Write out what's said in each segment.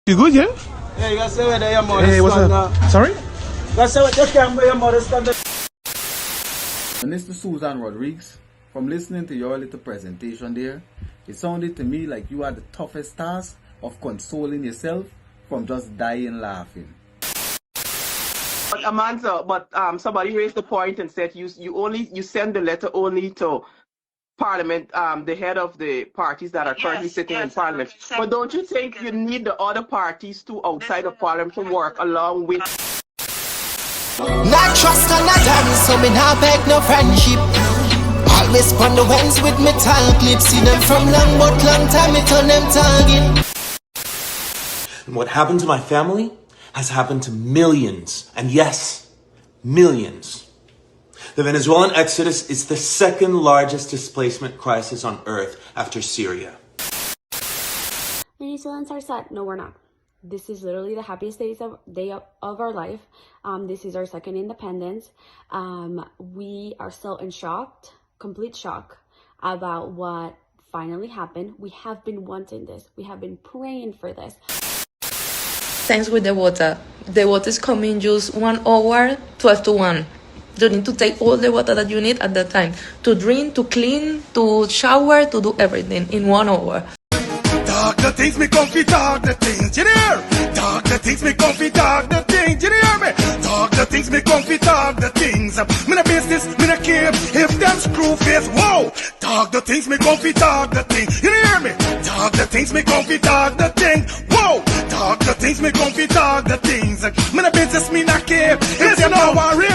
You good, yeah? Yeah, you gotta say where your mother Hey, what's up? Sorry? You gotta say where your mother stand. And Mr. Susan Rodriguez, from listening to your little presentation there, it sounded to me like you had the toughest task of consoling yourself from just dying laughing. But Amanza, somebody raised the point and said you send the letter only to Parliament, the head of the parties that are currently sitting in Parliament. But don't you think you need the other parties too outside of Parliament to work along with? Not trust and not dance, so me not beg no friendship. Always on the ones with me tall clips. See them from long but long time, me turn them target. And what happened to my family has happened to millions, and yes, millions. The Venezuelan exodus is the second largest displacement crisis on earth after Syria. Venezuelans are sad. No, we're not. This is literally the happiest day of our life. This is our second independence. We are still in shock, complete shock about what finally happened. We have been wanting this. We have been praying for this. Thanks with the water. The water is coming just 1 hour, 12 to 1. You need to take all the water that you need at that time. To drink, to clean, to shower, to do everything in 1 hour. Talk the things, me comfy, talk the things, you hear? Talk the things, me comfy, talk the things, you hear me? Talk the things, me comfy, talk the things. Me no business, me no care if them screw face, whoa. Talk the things, me comfy, talk the things, you hear me? Talk the things, me comfy, talk the things, whoa. Talk the things, me comfy, talk the things. Me no business, me no care if them no worry.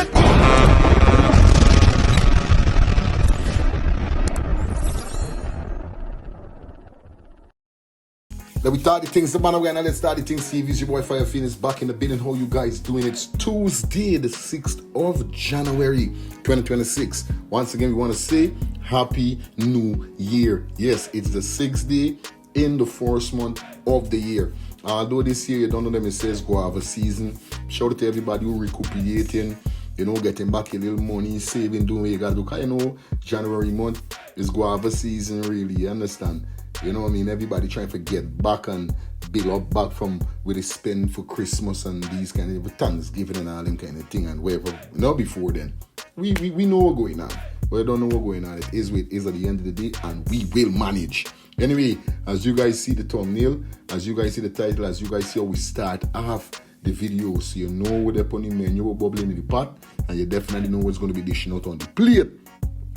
Let me start the things, the man away, and let's start the things. TV is your boy Fire Phoenix back in the building. How you guys doing? It's Tuesday, the 6th of January, 2026. Once again, we want to say Happy New Year. Yes, it's the 6th day in the 4th month of the year. Although this year, you don't know them, it says guava season. Shout out to everybody who recuperating, you know, getting back a little money, saving, doing what you gotta do. Cause you know, January month is guava season, really, you understand? You know what I mean? Everybody trying to get back and build up back from where they spend for Christmas and these kind of Thanksgiving and all them kind of thing and whatever. Not before then. We know what's going on. But I don't know what's going on. It is what it is at the end of the day, and we will manage. Anyway, as you guys see the thumbnail, as you guys see the title, as you guys see how we start off the video, so you know what they're on the menu, what bubbling in the pot, and you definitely know what's going to be dishing out on the plate.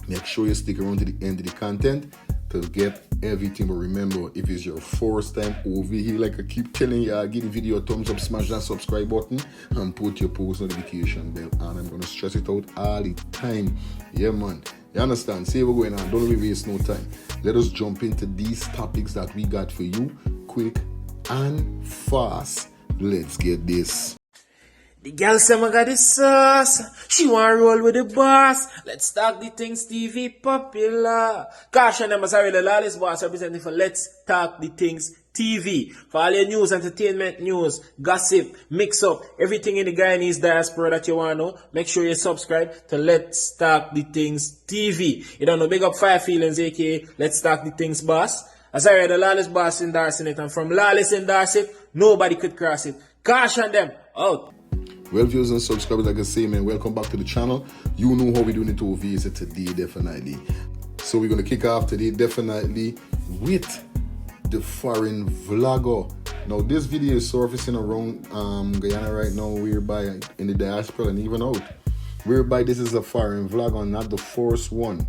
Make sure you stick around to the end of the content to get everything. But remember, if it's your first time over here, like I keep telling you, give the video a thumbs up, smash that subscribe button, and put your post notification bell on. I'm gonna stress it out all the time. Yeah, man. You understand? See what's going on. Don't waste no time. Let us jump into these topics that we got for you, quick and fast. Let's get this. The girl say I got the sauce. She want roll with the boss. Let's Talk the Things TV popular. Caution them as I the lawless boss representing for Let's Talk the Things TV. For all your news, entertainment news, gossip, mix up, everything in the Guyanese diaspora that you want to know, make sure you subscribe to Let's Talk the Things TV. You don't know, big up Fire Feelings, aka Let's Talk the Things boss. As I read the lawless boss endorsing it, and from lawless endorsing it, nobody could cross it. Caution them. Out. Well, viewers and subscribers, like I say, man, welcome back to the channel. You know how we're doing it over here today, definitely. So we're going to kick off today, definitely, with the foreign vlogger. Now, this video is surfacing around Guyana right now, whereby in the diaspora and even out, whereby this is a foreign vlogger, not the first one.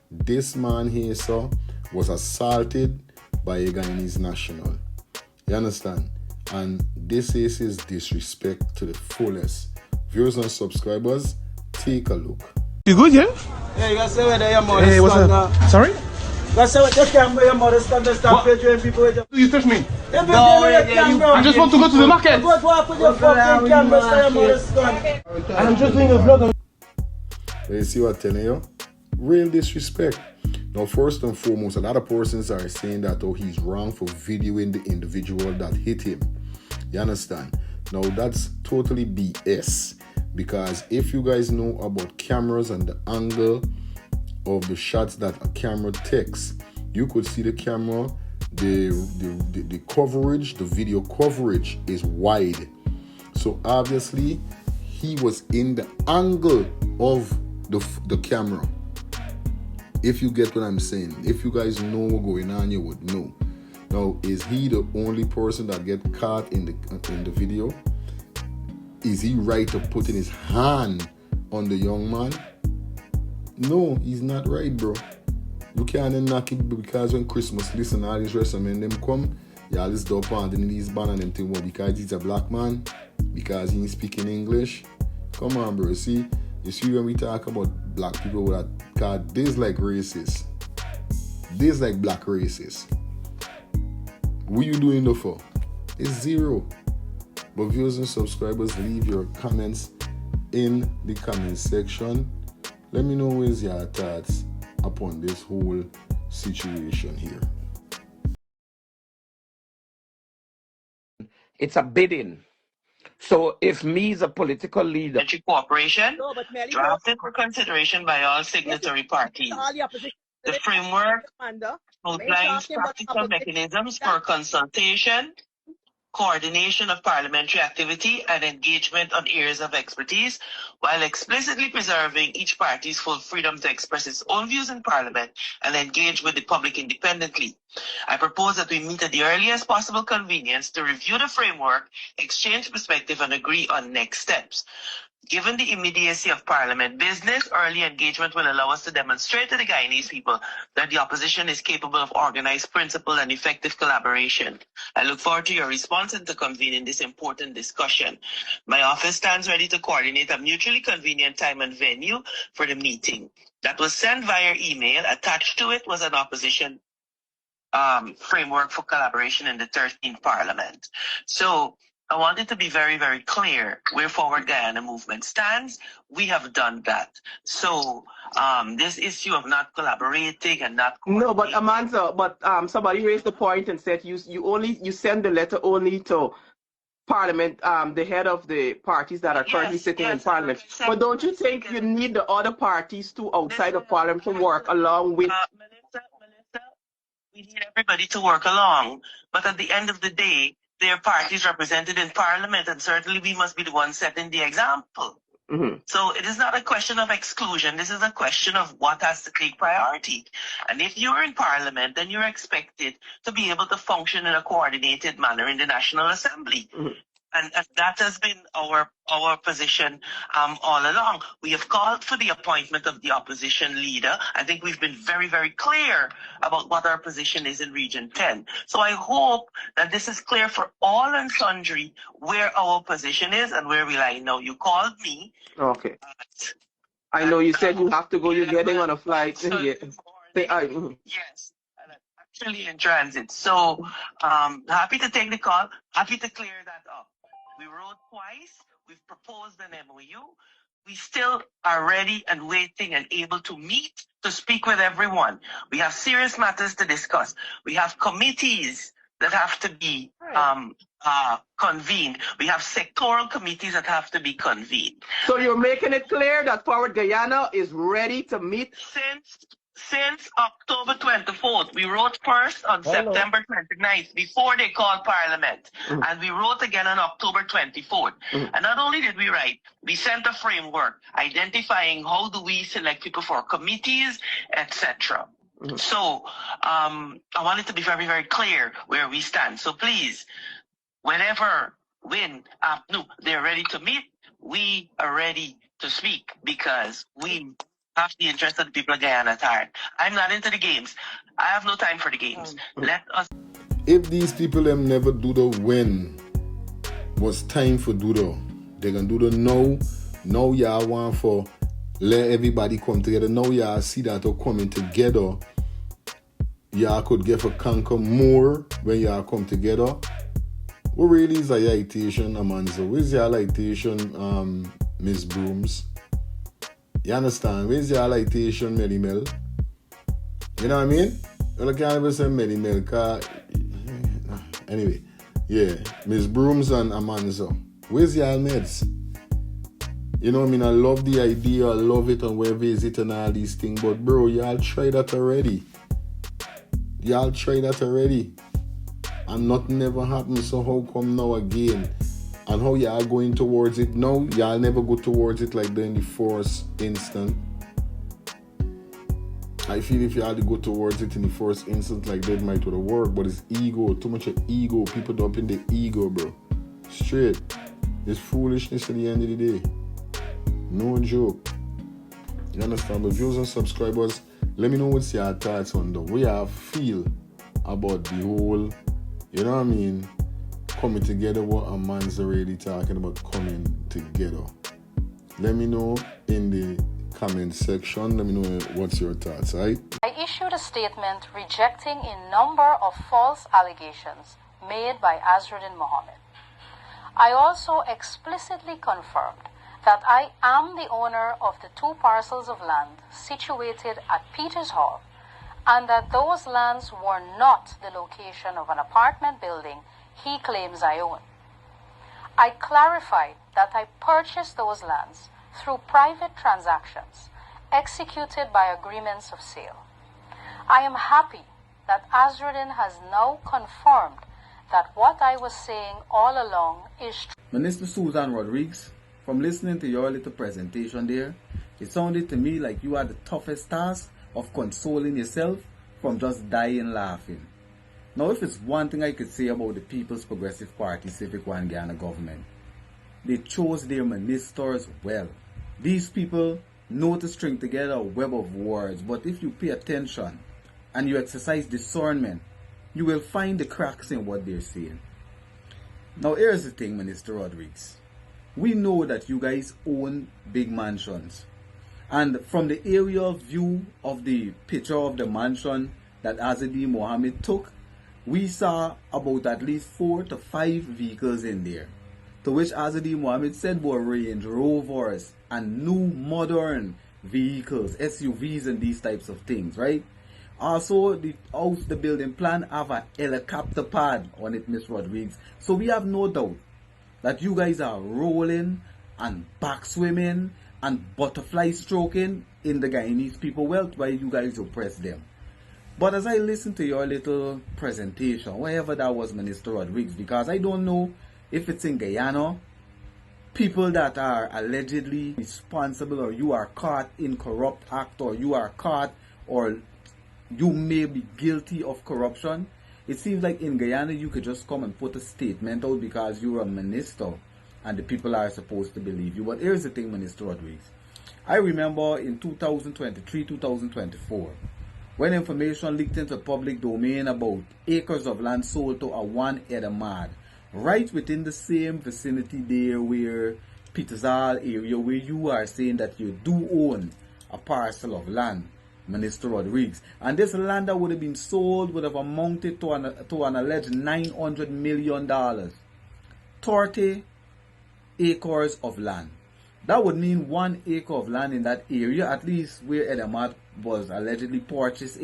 This man here, sir, was assaulted by a Guyanese national. You understand? And this is his disrespect to the fullest. Viewers and subscribers, take a look. You good, yeah? Yeah, you gotta say where your mother Hey, what's up? Sorry? You gotta say where your mother stand and start picturing people with your... You touch me. I just want to go to the market. Go put your fucking camera so your mother stand. I'm just doing a vlog. You see what I'm telling you? Real disrespect. Now, first and foremost, a lot of persons are saying that, oh, he's wrong for videoing the individual that hit him. You understand? Now, that's totally BS. Because if you guys know about cameras and the angle of the shots that a camera takes, you could see the camera the coverage, the video coverage is wide. So obviously he was in the angle of the camera. If you get what I'm saying, if you guys know what's going on, you would know. Now, is he the only person that get caught in the video? Is he right to putting his hand on the young man? No, he's not right, bro. You can't knock it because when Christmas listen, all these rest of men them come, y'all is up on these ban and them thing because he's a black man, because he ain't speaking English. Come on, bro. You see when we talk about black people that called this like racist. This like black racist. What you doing though for? It's zero. But viewers and subscribers, leave your comments in the comment section. Let me know what's your thoughts upon this whole situation here. It's a bidding. So if me as a political leader, cooperation drafted for consideration by all signatory parties. The framework outlines practical mechanisms for consultation, coordination of parliamentary activity, and engagement on areas of expertise, while explicitly preserving each party's full freedom to express its own views in Parliament and engage with the public independently. I propose that we meet at the earliest possible convenience to review the framework, exchange perspective, and agree on next steps. Given the immediacy of Parliament business, early engagement will allow us to demonstrate to the Guyanese people that the opposition is capable of organized, principled, and effective collaboration. I look forward to your response and to convening this important discussion. My office stands ready to coordinate a mutually convenient time and venue for the meeting. That was sent via email. Attached to it was an opposition framework for collaboration in the 13th Parliament. So I wanted to be very, very clear where Forward Guyana Movement stands. We have done that. So this issue of not collaborating and not No, but Amanza, somebody raised the point and said you send the letter only to Parliament, the head of the parties that are currently sitting in Parliament. But don't you think you need the other parties too outside of Parliament to work along with? Melissa, we need everybody to work along. But at the end of the day, their parties represented in Parliament, and certainly we must be the ones setting the example. Mm-hmm. So it is not a question of exclusion. This is a question of what has to take priority. And if you're in Parliament, then you're expected to be able to function in a coordinated manner in the National Assembly. Mm-hmm. And that has been our position all along. We have called for the appointment of the opposition leader. I think we've been very, very clear about what our position is in Region 10. So I hope that this is clear for all and sundry where our position is and where we lie. Now, you called me. Okay. I know you said you have to go. You're getting on a flight. Yes. Actually in transit. So happy to take the call. Happy to clear that up. We wrote twice. We've proposed an MOU. We still are ready and waiting and able to meet to speak with everyone. We have serious matters to discuss. We have committees that have to be convened. We have sectoral committees that have to be convened. So you're making it clear that Forward Guyana is ready to meet? Since October 24th, we wrote first on September 29th before they called Parliament. Mm-hmm. And we wrote again on October 24th. Mm-hmm. And not only did we write, we sent a framework identifying how do we select people for committees, etc. Mm-hmm. So I wanted to be very, very clear where we stand. So please, whenever, they're ready to meet, we are ready to speak because we have the interest of the people of Guyana at heart. I'm not into the games. I have no time for the games. Let us. If these people them never do the when was time for do the, they can do the now. Now y'all want for let everybody come together. Now y'all see that all coming together. Y'all could get for conquer more when y'all come together. What really is a agitation, Amanza? Where's your agitation, Miss Brooms? You understand? Where's your agitation, Medimel? You know what I mean? Well, I can't ever say Medimel, because... Anyway, yeah. Miss Brooms and Amanza. Where's your meds? You know what I mean? I love the idea, I love it, and where visit and all these things. But bro, y'all tried that already. and nothing never happened. So how come now again? And how y'all going towards it now? Y'all never go towards it like that in the first instant. I feel if y'all go towards it in the first instant like that, it might would have worked. But it's ego, too much of ego. People dumping the ego, bro. Straight. It's foolishness at the end of the day. No joke. You understand? But viewers and subscribers, let me know what's your thoughts on the way I feel about the whole, you know what I mean, coming together, what Amanza really talking about coming together. Let me know in the comment section. Let me know what's your thoughts, right? I issued a statement rejecting a number of false allegations made by Azruddin Mohamed. I also explicitly confirmed that I am the owner of the 2 parcels of land situated at Peters Hall, and that those lands were not the location of an apartment building he claims I own. I clarified that I purchased those lands through private transactions executed by agreements of sale. I am happy that Azruddin has now confirmed that what I was saying all along is true. Minister Susan Rodriguez, from listening to your little presentation there, it sounded to me like you had the toughest task of consoling yourself from just dying laughing. Now, if it's one thing I could say about the People's Progressive Party Civic One Guyana government, they chose their ministers well. These people know to string together a web of words, but if you pay attention and you exercise discernment, you will find the cracks in what they're saying. Now, here's the thing, Minister Rodriguez. We know that you guys own big mansions. And from the aerial view of the picture of the mansion that Azruddin Mohamed took, we saw about at least 4 to 5 vehicles in there, to which Azruddin Mohamed said were Range Rovers and new modern vehicles, SUVs and these types of things, right? Also, the house, the building plan have a helicopter pad on it, Miss Rodriguez. So we have no doubt that you guys are rolling and back swimming and butterfly stroking in the Guyanese people wealth while you guys oppress them. But as I listen to your little presentation, wherever that was, Minister Rodriguez, because I don't know if it's in Guyana, people that are allegedly responsible, or you are caught in corrupt act, or you are caught, or you may be guilty of corruption. It seems like in Guyana you could just come and put a statement out because you're a minister and the people are supposed to believe you. But here's the thing, Minister Rodriguez. I remember in 2023, 2024, when information leaked into public domain about acres of land sold to a one Edamad, right within the same vicinity there where Petersal area, where you are saying that you do own a parcel of land, Minister Rodriguez. And this land that would have been sold would have amounted to an alleged $900 million. 30 acres of land. That would mean 1 acre of land in that area, at least where Edamad was allegedly purchased,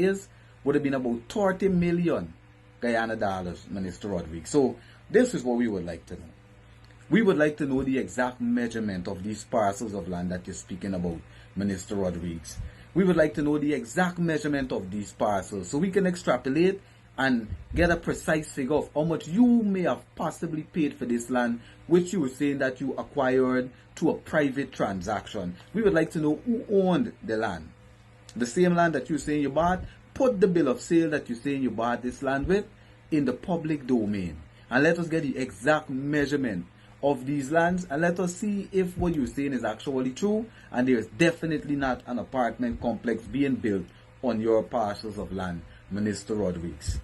would have been about 30 million Guyana dollars, Minister Rodriguez. So this is what we would like to know. We would like to know the exact measurement of these parcels of land that you're speaking about, Minister Rodriguez. We would like to know the exact measurement of these parcels so we can extrapolate and get a precise figure of how much you may have possibly paid for this land, which you were saying that you acquired to a private transaction. We would like to know who owned the land. The same land that you're saying you bought, put the bill of sale that you're saying you bought this land with in the public domain. And let us get the exact measurement of these lands, and let us see if what you're saying is actually true and there is definitely not an apartment complex being built on your parcels of land, Minister Rodriguez.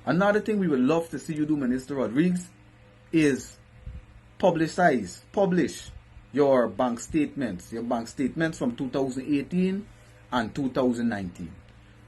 Another thing we would love to see you do, Minister Rodriguez, is publish your bank statements from 2018 and 2019.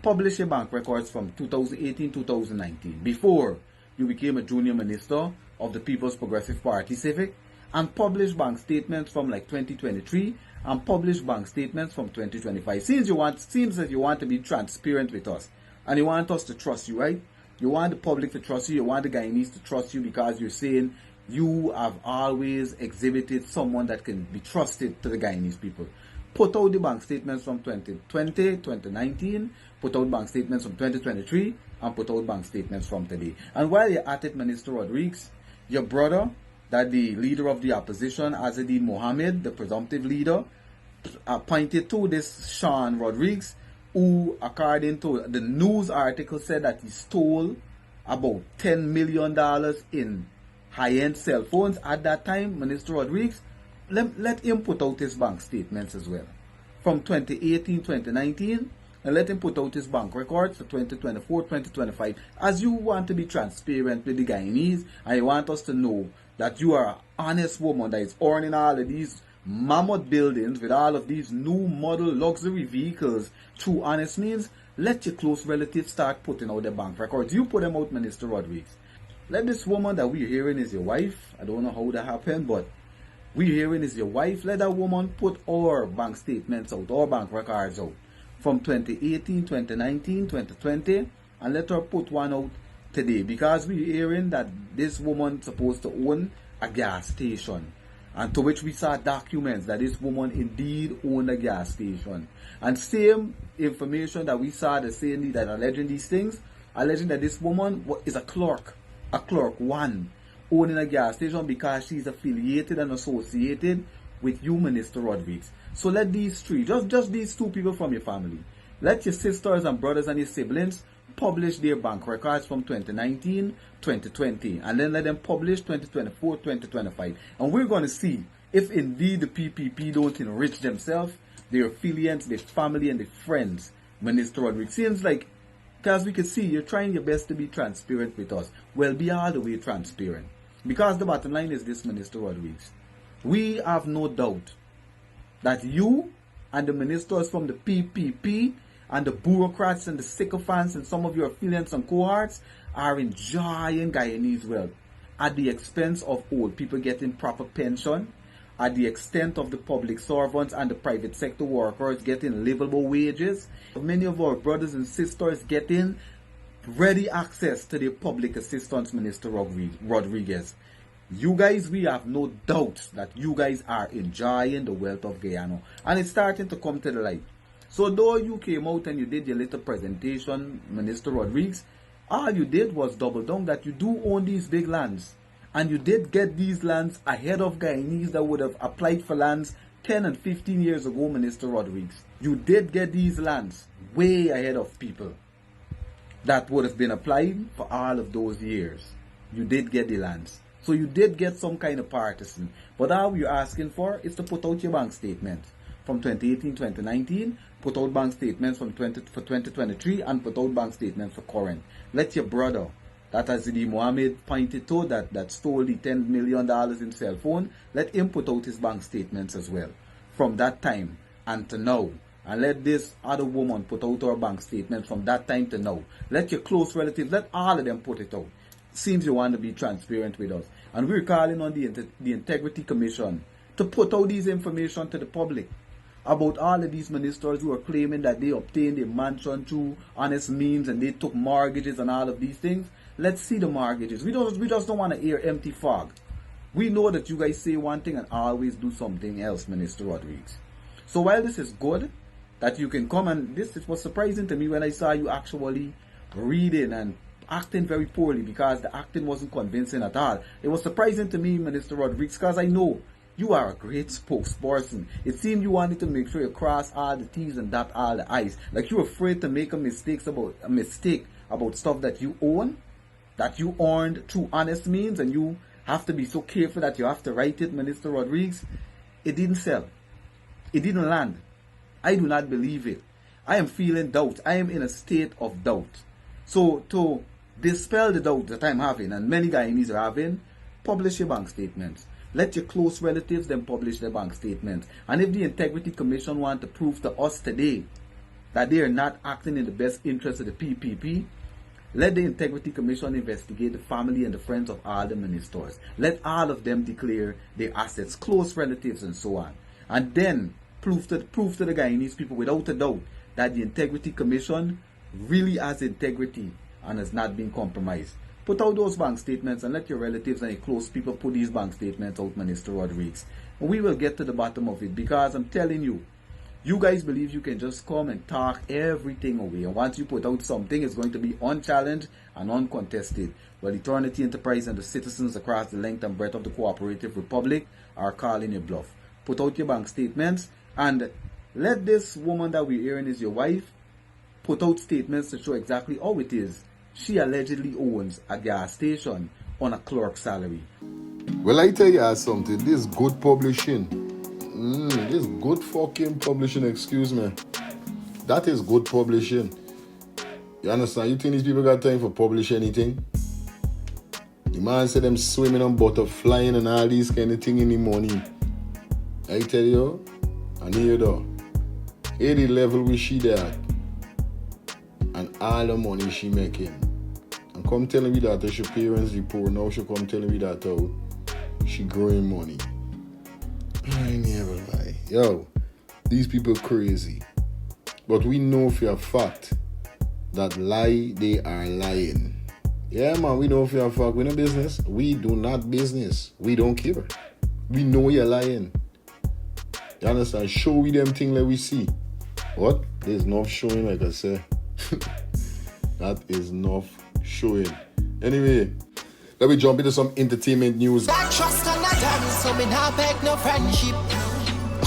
Publish your bank records from 2018, 2019, before you became a junior minister of the People's Progressive Party Civic, and publish bank statements from like 2023 and publish bank statements from 2025. Seems that you want to be transparent with us and you want us to trust you, right? You want the public to trust you, you want the Guyanese to trust you because you're saying you have always exhibited someone that can be trusted to the Guyanese people. Put out the bank statements from 2020, 2019, put out bank statements from 2023, and put out bank statements from today. And while you're at it, Minister Rodriguez, your brother, that the leader of the opposition, Azadin Mohamed, the presumptive leader, pointed to this Sean Rodriguez, who, according to the news article, said that he stole about $10 million in high-end cell phones. At that time, Minister Rodriguez, let him put out his bank statements as well from 2018, 2019, and let him put out his bank records for 2024, 2025. As you want to be transparent with the Guyanese, and you want us to know that you are an honest woman that is owning all of these mammoth buildings with all of these new model luxury vehicles through honest means, let your close relatives start putting out their bank records. You put them out, Minister Rodriguez. Let this woman that we're hearing is your wife. I don't know how that happened, but we're hearing is your wife. Let that woman put our bank statements out, our bank records out from 2018, 2019, 2020, and let her put one out today, because we're hearing that this woman supposed to own a gas station, and to which we saw documents that this woman indeed owned a gas station. And same information that we saw that saying that alleging these things, alleging that this woman is a clerk one, owning a gas station because she's affiliated and associated with you, Minister Rodriguez. So let these three, just these two people from your family, let your sisters and brothers and your siblings publish their bank records from 2019, 2020, and then let them publish 2024, 2025. And we're going to see if indeed the PPP don't enrich themselves, their affiliates, their family, and their friends, Minister Rodriguez. Seems like, because we can see you're trying your best to be transparent with us. Well, be all the way transparent. Because the bottom line is this, Minister Rodriguez. We have no doubt that you and the ministers from the PPP and the bureaucrats and the sycophants and some of your affiliates and cohorts are enjoying Guyanese wealth at the expense of old people getting proper pension, at the extent of the public servants and the private sector workers getting livable wages. Many of our brothers and sisters getting ready access to the public assistance, Minister Rodriguez. You guys, we have no doubt that you guys are enjoying the wealth of Guyana, and it's starting to come to the light. So though you came out and you did your little presentation, Minister Rodriguez, all you did was double down that you do own these big lands. And you did get these lands ahead of Guyanese that would have applied for lands 10 and 15 years ago, Minister Rodriguez. You did get these lands way ahead of people that would have been applied for all of those years. You did get the lands. So you did get some kind of partisan. But all you're asking for is to put out your bank statements from 2018, 2019, put out bank statements for 2023, and put out bank statements for current. Let your brother, that Azadin Mohamed pointed to, that stole the $10 million in cell phone, let him put out his bank statements as well from that time and to now. And let this other woman put out her bank statement from that time to now. Let your close relatives, let all of them put it out. Seems you want to be transparent with us. And we're calling on the Integrity Commission to put out these information to the public about all of these ministers who are claiming that they obtained a mansion through honest means and they took mortgages and all of these things. Let's see the mortgages. We just don't want to hear empty fog. We know that you guys say one thing and always do something else, Minister Rodriguez. So while this is good, that you can come and it was surprising to me when I saw you actually reading and acting very poorly, because the acting wasn't convincing at all. It was surprising to me, Minister Rodriguez, because I know you are a great spokesperson. It seemed you wanted to make sure you cross all the T's and dot all the I's. Like you're afraid to make a mistake about stuff that you own, that you earned through honest means, and you have to be so careful that you have to write it, Minister Rodriguez. It didn't sell. It didn't land. I do not believe it. I am feeling doubt. I am in a state of doubt. So to dispel the doubt that I'm having, and many Guyanese are having, publish your bank statements. Let your close relatives then publish their bank statements. And if the Integrity Commission want to prove to us today that they are not acting in the best interest of the PPP, let the Integrity Commission investigate the family and the friends of all the ministers. Let all of them declare their assets, close relatives and so on. And then prove to the Guyanese people without a doubt that the Integrity Commission really has integrity and has not been compromised. Put out those bank statements and let your relatives and your close people put these bank statements out, Minister Rodriguez. And we will get to the bottom of it, because I'm telling you, You guys believe you can just come and talk everything away, and once you put out something, it's going to be unchallenged and uncontested. Well, Eternity Enterprise and the citizens across the length and breadth of the Cooperative Republic are calling your bluff. Put out your bank statements and let this woman that we're hearing is your wife put out statements to show exactly how it is she allegedly owns a gas station on a clerk salary. Well, I tell you something, this good publishing. This good fucking publishing, excuse me. That is good publishing. You understand? You think these people got time for publish anything? The man said them swimming on butter, flying and all these kind of thing in the money. I tell you, and here though, 80 level where she there and all the money she making. And come telling me that she parents be poor, now she come telling me that she growing money. I never lie. Yo, these people crazy. But we know for a fact that lie, they are lying. Yeah, man, we know for a fact. We no business. We do not business. We don't care. We know you're lying. You understand? Show we them thing that we see. What? There's enough showing, like I said. That is enough showing. Anyway, let me jump into some entertainment news. That trust and that dance, so me not beg no friendship.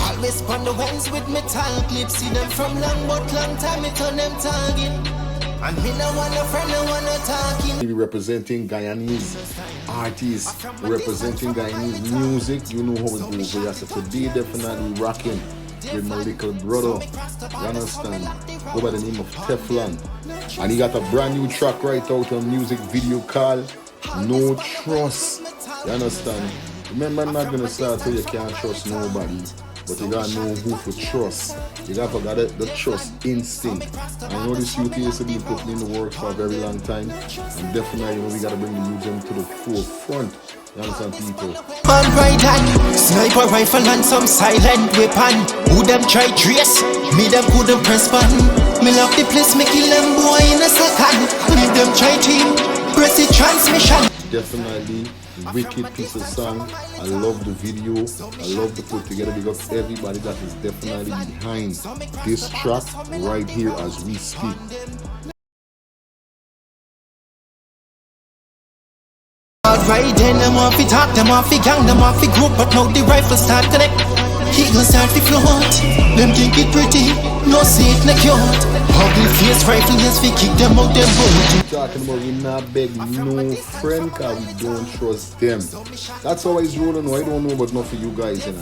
Always on the ones with me tall clips. See them from long but long time, me turn them target. And me no want a friend, no want no talking. We representing Guyanese artists, representing Guyanese music. You know how it goes. So yes, today definitely rocking with my little brother. You understand? Go by the name of Tevlann. And he got a brand new track right out, a music video called No Trust. You understand? Remember, I'm not gonna start till you can't trust nobody, but you gotta know who to trust. You gotta forget the trust instinct. I know this youth used to be putting in the work for a very long time, and definitely, we gotta bring the museum to the forefront. You understand, people? Man right hand, sniper rifle and some silent weapon. Who them try trace? Me them couldn't press button. Me lock the place, me kill them boy in a second. Leave them try team, press the transmission. Definitely wicked piece of song. I love the video. I love the put together because everybody that is definitely behind this track right here as we speak. Right then, them off fi talk, them off fi gang, them off fi group, but now the rifle start connect. Eagle start fi float. Them think it pretty, no see it no cute. Ugly face rifle, yes fi kick them out them boat. Talking about we not beg no friend cause we don't trust them. That's how I rolling. I don't know about not for you guys, and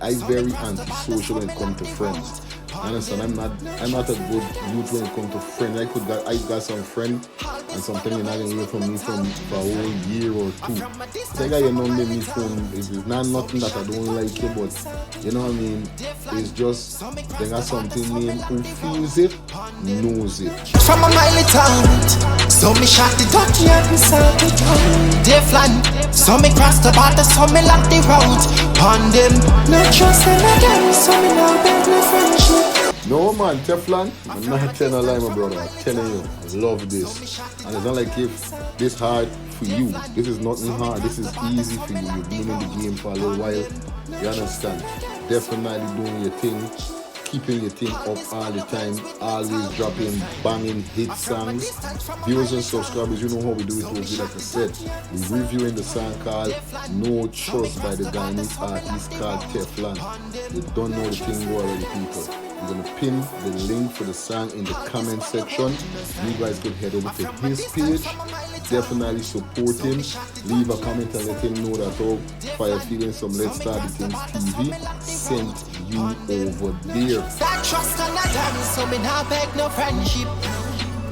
I very antisocial when it comes to friends. Understand? I'm not a good youth when it comes to friends. I got some friend and something you're not gonna hear from me for a whole year or two. I got your number me phone. It's not nothing that I don't like you, but you know what I mean? It's just they got something named who feels it, knows it. From a mile out, so me shot the ducky and saw it out. Tevlann, so me cross the border, so me lock the route. On them, no trust them again, so me now beg no friendship. No man, Tevlann, I'm not telling a lie, my brother. I'm telling you, I love this. And it's not like if this hard for you. This is nothing hard. This is easy for you. You've been in the game for a little while. You understand? Definitely doing your thing. Keeping your thing up all the time. Always dropping banging hit songs. Viewers and subscribers, you know how we do it over here. Like I said, we're reviewing the song called No Trust by the Guyanese artist called Tevlann. You don't know the thing already, people. We're going to pin the link for the song in the comment section. You guys could head over to his page. Definitely support him. Leave a comment and let him know that Fire Feeling some Let's Start the Things TV sent you over there. That trust and that dance, so me not beg no friendship.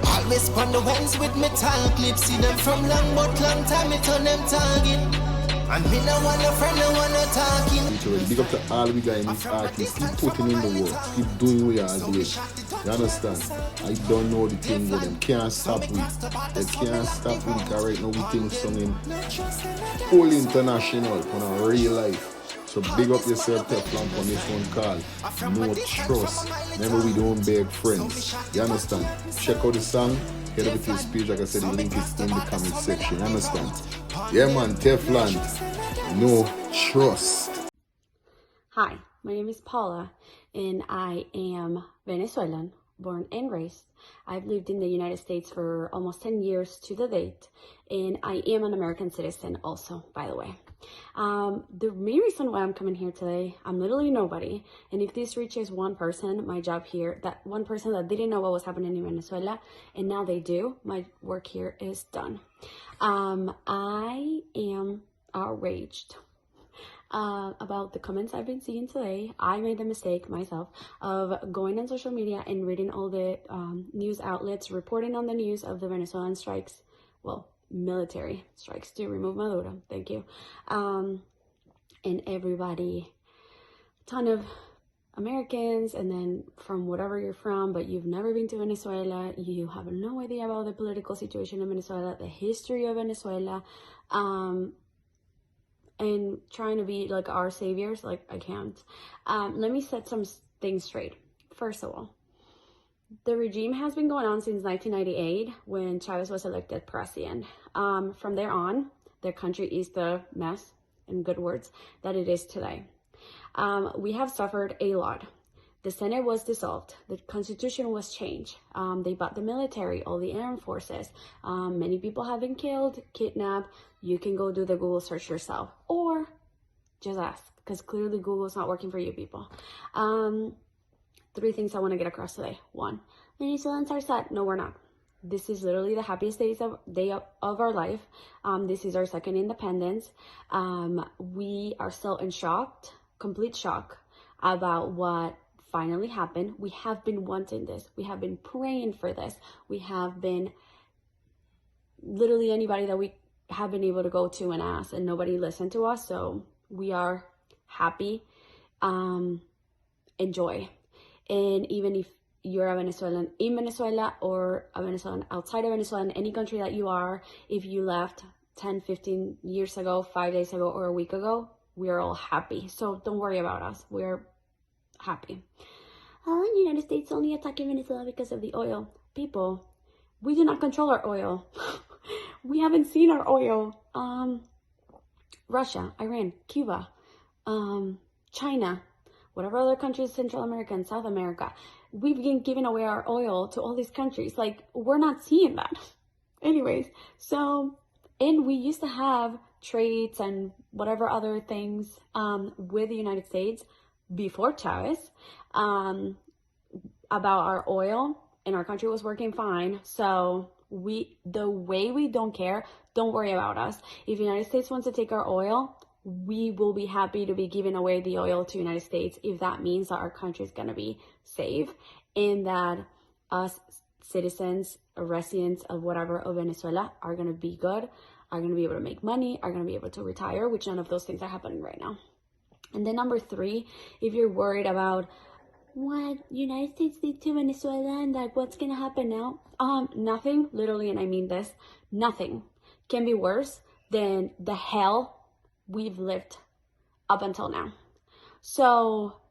Always on the ones with me tall clips. See them from long but long time, me turn them target. And me no want no friend, no want no talking. Big up to all we Guyanese artists. Keep putting in the work. Keep doing what you are doing. You understand? I don't know the thing with them. Can't stop with. They can't stop with it because right now we think something full international on a real life. So big up yourself, Tevlann, on this one called No Trust. Remember, we don't beg friends. You understand? Check out the song. Head over to his page. Like I said, the link is in the comment section. You understand? Yeah, man, Tevlann, No Trust. Hi, my name is Paula, and I am Venezuelan, born and raised. I've lived in the United States for almost 10 years to the date, and I am an American citizen also, by the way. The main reason why I'm coming here today, I'm literally nobody, and if this reaches one person, my job here, that one person that didn't know what was happening in Venezuela, and now they do, my work here is done. I am outraged about the comments I've been seeing today. I made the mistake myself of going on social media and reading all the news outlets reporting on the news of the Venezuelan strikes, well, military strikes to remove Maduro, thank you. And everybody, a ton of Americans, and then from whatever you're from, but you've never been to Venezuela, you have no idea about the political situation in Venezuela, the history of Venezuela, and trying to be like our saviors. Like, I can't. Let me set some things straight. First of all, the regime has been going on since 1998 when Chavez was elected president. From there on, their country is the mess, in good words, that it is today. We have suffered a lot. The Senate was dissolved. The Constitution was changed. They bought the military, all the armed forces. Many people have been killed, kidnapped. You can go do the Google search yourself, or just ask, because clearly Google is not working for you people. 3 things I want to get across today. 1, Venezuelans are sad. No, we're not. This is literally the happiest day of our life. This is our second independence. We are still in shock, complete shock about what finally happened. We have been wanting this. We have been praying for this. We have been literally anybody that we have been able to go to and ask, and nobody listened to us. So we are happy, enjoy. And even if you're a Venezuelan in Venezuela or a Venezuelan outside of Venezuela, in any country that you are, if you left 10, 15 years ago, 5 days ago, or a week ago, we are all happy. So don't worry about us. We're happy. The United States only attacking Venezuela because of the oil. People, we do not control our oil. We haven't seen our oil. Russia, Iran, Cuba, China, whatever other countries, Central America and South America, we've been giving away our oil to all these countries. Like, we're not seeing that. Anyways, so, and we used to have trades and whatever other things with the United States before Chavez about our oil, and our country was working fine. So the way we don't care, don't worry about us. If the United States wants to take our oil, we will be happy to be giving away the oil to the United States if that means that our country is going to be safe, and that us citizens, residents of whatever of Venezuela are going to be good, are going to be able to make money, are going to be able to retire, which none of those things are happening right now. And then number 3, if you're worried about what United States did to Venezuela and like what's going to happen now, nothing, literally, and I mean this, nothing can be worse than the hell we've lived up until now. So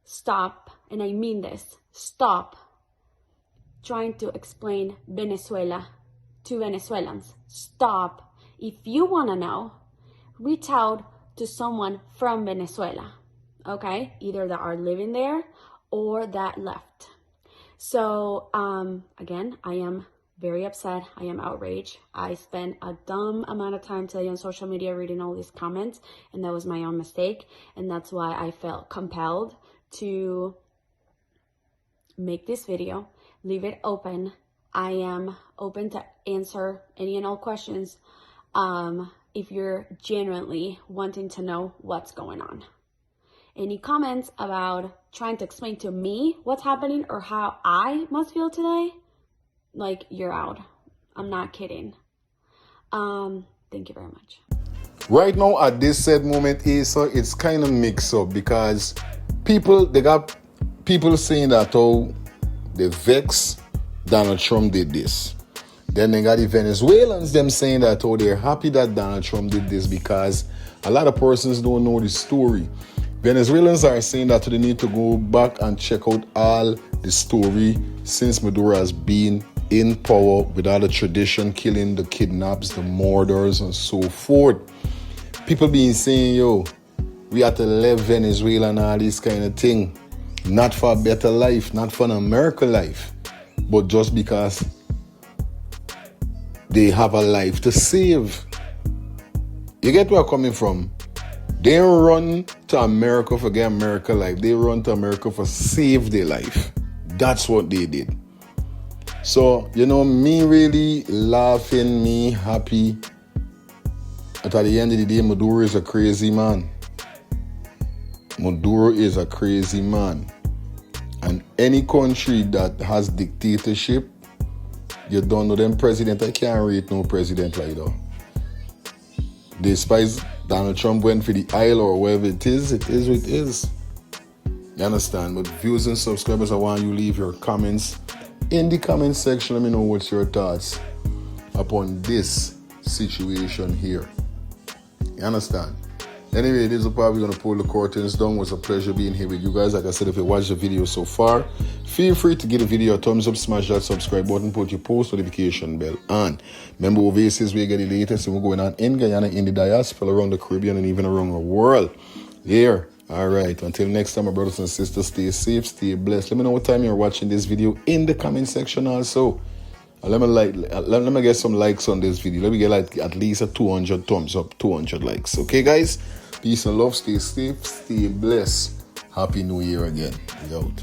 stop, and I mean this, stop trying to explain Venezuela to Venezuelans. Stop. If you want to know, reach out to someone from Venezuela, okay? Either that are living there or that left. So, again, I am very upset. I am outraged. I spent a dumb amount of time today on social media reading all these comments, and that was my own mistake. And that's why I felt compelled to make this video, leave it open. I am open to answer any and all questions if you're genuinely wanting to know what's going on. Any comments about trying to explain to me what's happening or how I must feel today, like, you're out. I'm not kidding. Thank you very much. Right now, at this said moment, Asa, it's kind of mixed up because they got people saying that, oh, they vex Donald Trump did this. Then they got the Venezuelans, them saying that, oh, they're happy that Donald Trump did this because a lot of persons don't know the story. Venezuelans are saying that they need to go back and check out all the story since Maduro has been in power with all the tradition, killing, the kidnaps, the murders, and so forth. People being saying, yo, we have to leave Venezuela and all this kind of thing. Not for a better life, not for an American life, but just because they have a life to save. You get where I'm coming from? They run to America for get America life. They run to America for save their life. That's what they did. So, me really laughing, me happy. But at the end of the day, Maduro is a crazy man. Maduro is a crazy man. And any country that has dictatorship, you don't know them president. I can't rate no president like that. Despite Donald Trump went for the aisle or wherever it is what it is. You understand? But viewers and subscribers, I want you to leave your comments in the comment section. Let me know what's your thoughts upon this situation here. You understand? Anyway, this is the part we're going to pull the curtains down. It was a pleasure being here with you guys. Like I said, if you watched the video so far, feel free to give the video a thumbs up, smash that subscribe button, put your post notification bell on. Remember, overseas we get the latest and we're going on in Guyana, in the diaspora, around the Caribbean, and even around the world. Here. All right. Until next time, my brothers and sisters, stay safe, stay blessed. Let me know what time you're watching this video in the comment section also. Let me get some likes on this video. Let me get like at least a 200 thumbs up, 200 likes. Okay, guys? Peace and love. Stay safe, stay blessed. Happy New Year again. We out.